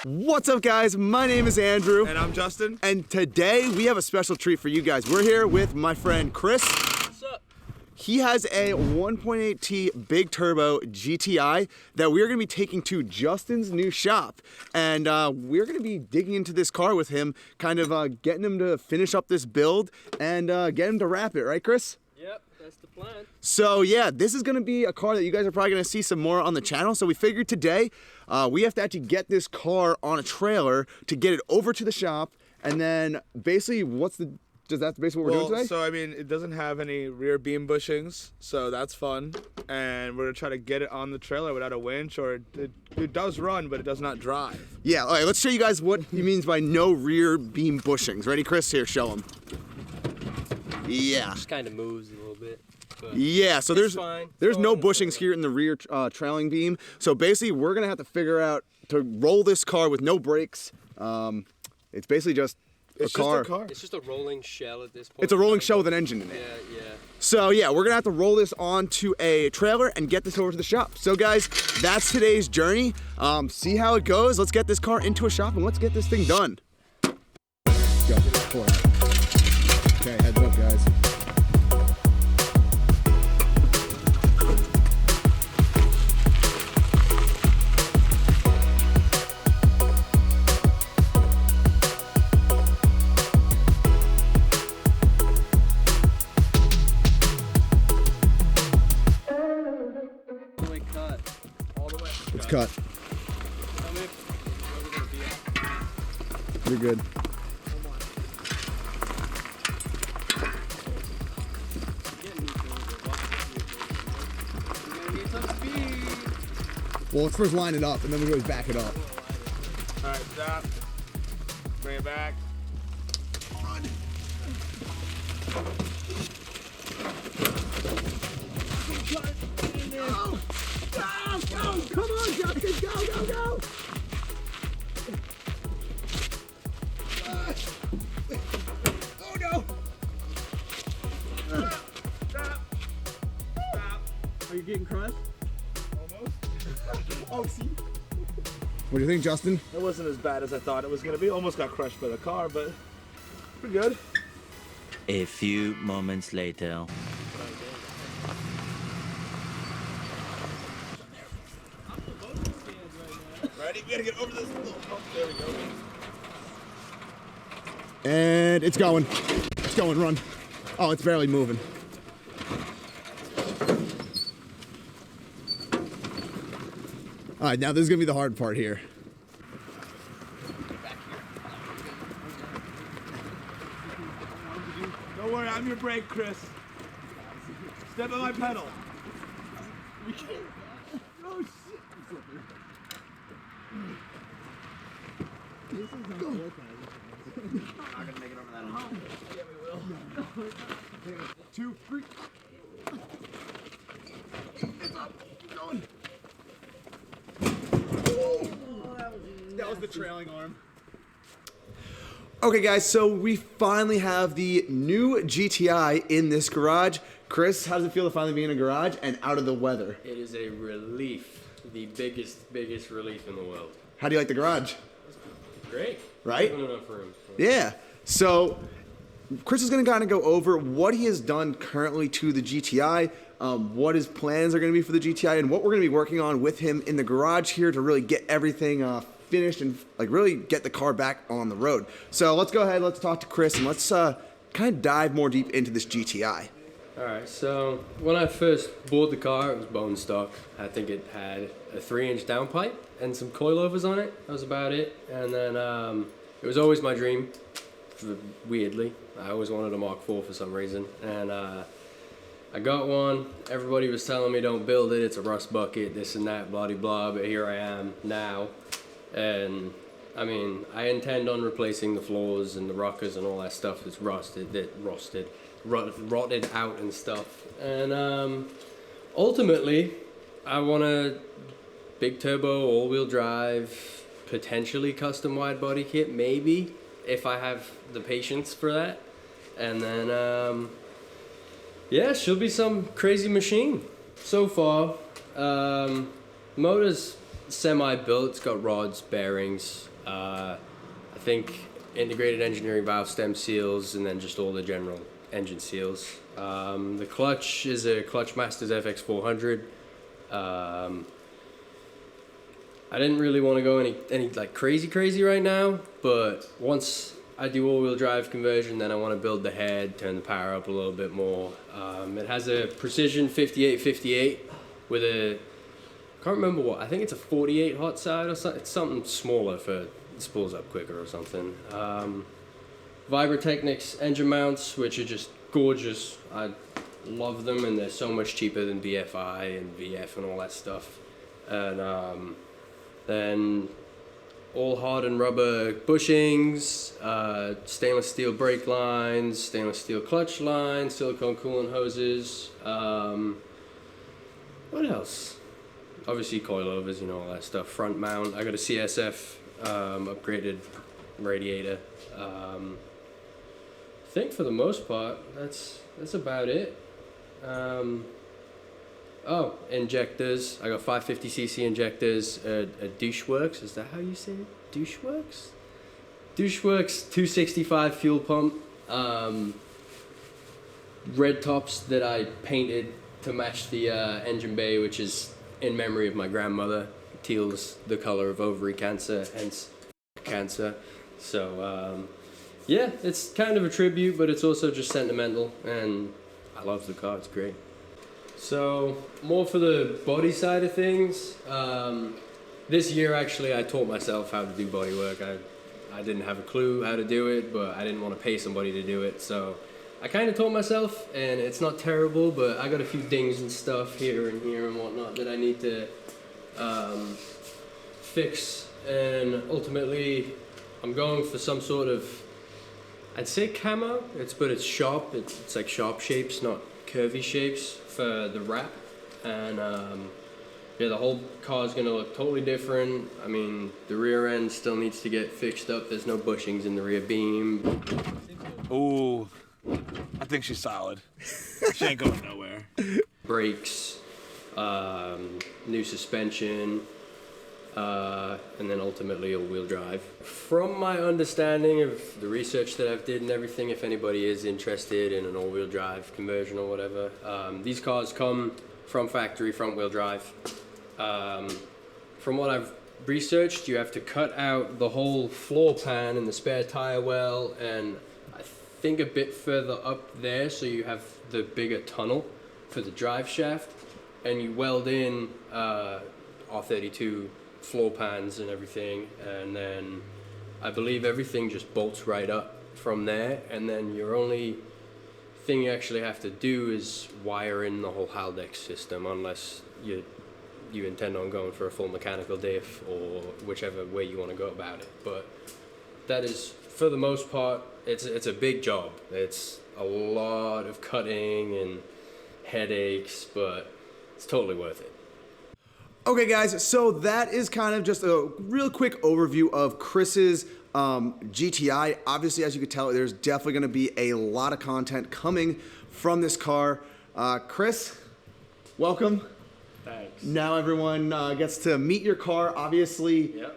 What's up, guys? My name is Andrew. And I'm Justin. And today we have a special treat for you guys. We're here with my friend Chris. What's up? He has a 1.8T Big Turbo GTI that we're going to be taking to Justin's new shop. And we're going to be digging into this car with him, kind of getting him to finish up this build and get him to wrap it. Right, Chris? Yep, that's the plan. So yeah, this is gonna be a car that you guys are probably gonna see some more on the channel. So we figured today, we have to actually get this car on a trailer to get it over to the shop. And then basically, that's basically what we're doing today? So I mean, it doesn't have any rear beam bushings, so that's fun. And we're gonna try to get it on the trailer without a winch, or it does run, but it does not drive. Yeah, all right, let's show you guys what he means by no rear beam bushings. Ready, Chris? Here, show him. Yeah. Just kind of moves a little bit. But yeah, so there's no bushings here in the rear trailing beam. So basically, we're gonna have to figure out to roll this car with no brakes. It's basically just a car. It's just a rolling shell at this point. It's a rolling shell with an engine in it. Yeah. So yeah, we're gonna have to roll this onto a trailer and get this over to the shop. So guys, that's today's journey. See how it goes. Let's get this car into a shop and let's get this thing done. Go. Okay, heads up, guys. It's cut. You're good. Well, let's first line it up, and then we always back it up. All right, stop. Bring it back. Run. Go! Come on, Justin! Go! Oh no! Stop. Are you getting crushed? Oh, see? What do you think, Justin? It wasn't as bad as I thought it was gonna be. Almost got crushed by the car, but we're good. A few moments later. Ready? We gotta get over this little hump. There we go. And it's going. It's going, run. Oh, it's barely moving. All right, now this is gonna be the hard part here. Don't worry, I'm your brake, Chris. Step on my pedal. Oh shit! We're not gonna make it over that hump. Yeah, we will. 2, 3. It's up. Keep going. That was the trailing arm. Okay, guys, so we finally have the new GTI in this garage. Chris, how does it feel to finally be in a garage and out of the weather? It is a relief. The biggest relief in the world. How do you like the garage? Great. Right? Not enough room. Yeah. So Chris is going to kind of go over what he has done currently to the GTI, what his plans are going to be for the GTI, and what we're going to be working on with him in the garage here to really get everything finished and like really get the car back on the road. So let's go ahead, let's talk to Chris, and let's kind of dive more deep into this GTI. Alright, so when I first bought the car, it was bone stock. I think it had a 3-inch downpipe and some coilovers on it. That was about it. And then it was always my dream, weirdly. I always wanted a Mark IV for some reason. And I got one. Everybody was telling me don't build it, it's a rust bucket, this and that, blah, blah, but here I am now. And I mean, I intend on replacing the floors and the rockers and all that stuff that's rotted out and stuff. And ultimately, I want a big turbo, all-wheel drive, potentially custom wide body kit, maybe, if I have the patience for that. And then, yeah, she'll be some crazy machine. So far, motor's semi-built, it's got rods, bearings. I think integrated engineering valve stem seals, and then just all the general engine seals. The clutch is a Clutch Masters FX400. I didn't really want to go any like crazy right now, but once I do all-wheel drive conversion, then I want to build the head, turn the power up a little bit more. It has a precision 5858 with a, can't remember what, I think it's a 48 hot side or something. It's something smaller for it spools up quicker or something. Vibratechnics engine mounts, which are just gorgeous. I love them, and they're so much cheaper than BFI and VF and all that stuff. And then all hard and rubber bushings, stainless steel brake lines, stainless steel clutch lines, silicone coolant hoses. What else? Obviously coilovers, you know, all that stuff. Front mount. I got a CSF upgraded radiator. I think for the most part, that's about it. Oh, injectors. I got 550cc injectors, a Doucheworks. Is that how you say it? Doucheworks? Doucheworks 265 fuel pump. Red tops that I painted to match the engine bay, which is in memory of my grandmother. Teal's the color of ovary cancer, hence cancer. So, yeah, it's kind of a tribute, but it's also just sentimental, and I love the car. It's great. So, more for the body side of things. This year, actually, I taught myself how to do body work. I didn't have a clue how to do it, but I didn't want to pay somebody to do it. So, I kind of taught myself, and it's not terrible, but I got a few dings and stuff here and whatnot that I need to fix. And ultimately, I'm going for some sort of, I'd say camo, but it's sharp. It's like sharp shapes, not curvy shapes for the wrap. And yeah, the whole car is gonna look totally different. I mean, the rear end still needs to get fixed up. There's no bushings in the rear beam. Ooh, I think she's solid. She ain't going nowhere. Brakes, new suspension, and then ultimately all-wheel drive. From my understanding of the research that I've did and everything, if anybody is interested in an all-wheel drive conversion or whatever, these cars come from factory front-wheel drive. From what I've researched, you have to cut out the whole floor pan and the spare tire well, and I think a bit further up there, so you have the bigger tunnel for the drive shaft, and you weld in R32 floor pans and everything, and then I believe everything just bolts right up from there, and then your only thing you actually have to do is wire in the whole Haldex system, unless you intend on going for a full mechanical diff or whichever way you want to go about it. But that is, for the most part, it's a big job. It's a lot of cutting and headaches, but it's totally worth it. Okay, guys, so that is kind of just a real quick overview of Chris's GTI. Obviously, as you can tell, there's definitely going to be a lot of content coming from this car. Chris, welcome. Thanks. Now everyone gets to meet your car. Obviously, Yep.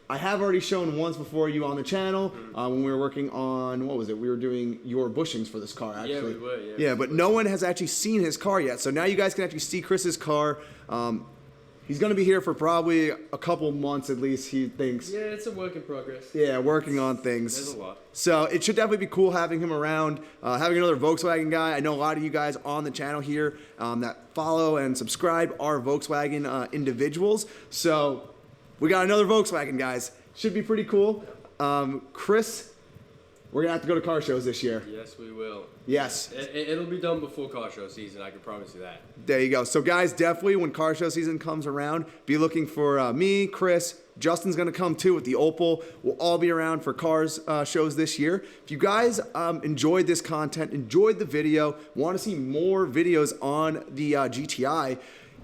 I have already shown once before you on the channel when we were working on, what was it? We were doing your bushings for this car, actually. Yeah, we were, yeah. Yeah, but no one has actually seen his car yet. So now you guys can actually see Chris's car. He's going to be here for probably a couple months at least, he thinks. Yeah, it's a work in progress. Yeah, working on things. There's a lot. So it should definitely be cool having him around, having another Volkswagen guy. I know a lot of you guys on the channel here that follow and subscribe are Volkswagen individuals. So we got another Volkswagen, guys. Should be pretty cool. Chris, we're going to have to go to car shows this year. Yes, we will. Yes. It'll be done before car show season, I can promise you that. There you go. So guys, definitely when car show season comes around, be looking for me, Chris. Justin's going to come too with the Opal. We'll all be around for cars shows this year. If you guys enjoyed this content, enjoyed the video, want to see more videos on the GTI,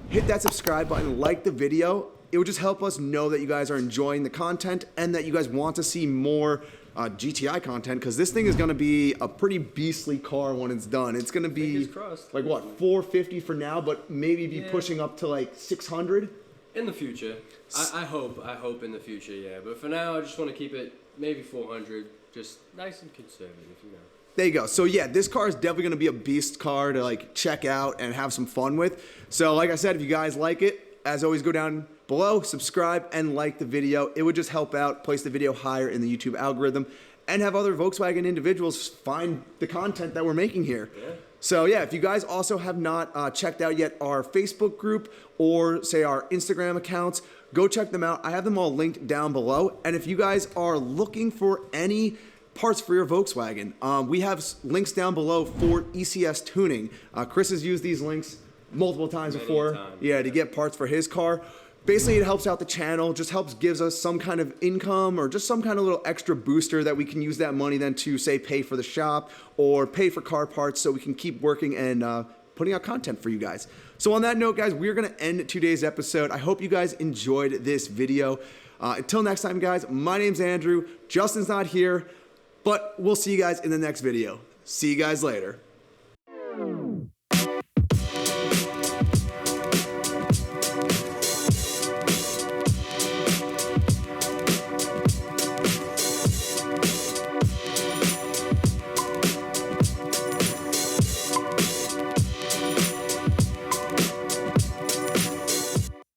hit that subscribe button, like the video. It would just help us know that you guys are enjoying the content and that you guys want to see more GTI content, because this thing is going to be a pretty beastly car when it's done. It's going to be Fingers crossed. like what, 450 for now, but maybe be pushing up to like 600. In the future, I hope in the future, yeah. But for now, I just want to keep it maybe 400, just nice and conservative, you know. There you go. So yeah, this car is definitely going to be a beast car to like check out and have some fun with. So like I said, if you guys like it, as always, go down below, subscribe, and like the video. It would just help out, place the video higher in the YouTube algorithm, and have other Volkswagen individuals find the content that we're making here. Yeah. So yeah, if you guys also have not checked out yet our Facebook group or say our Instagram accounts, go check them out. I have them all linked down below. And if you guys are looking for any parts for your Volkswagen, we have links down below for ECS tuning. Chris has used these links multiple times before. Yeah, to get parts for his car. Basically, it helps out the channel, just gives us some kind of income or just some kind of little extra booster that we can use that money then to, say, pay for the shop or pay for car parts so we can keep working and putting out content for you guys. So on that note, guys, we're going to end today's episode. I hope you guys enjoyed this video. Until next time, guys, my name's Andrew. Justin's not here, but we'll see you guys in the next video. See you guys later.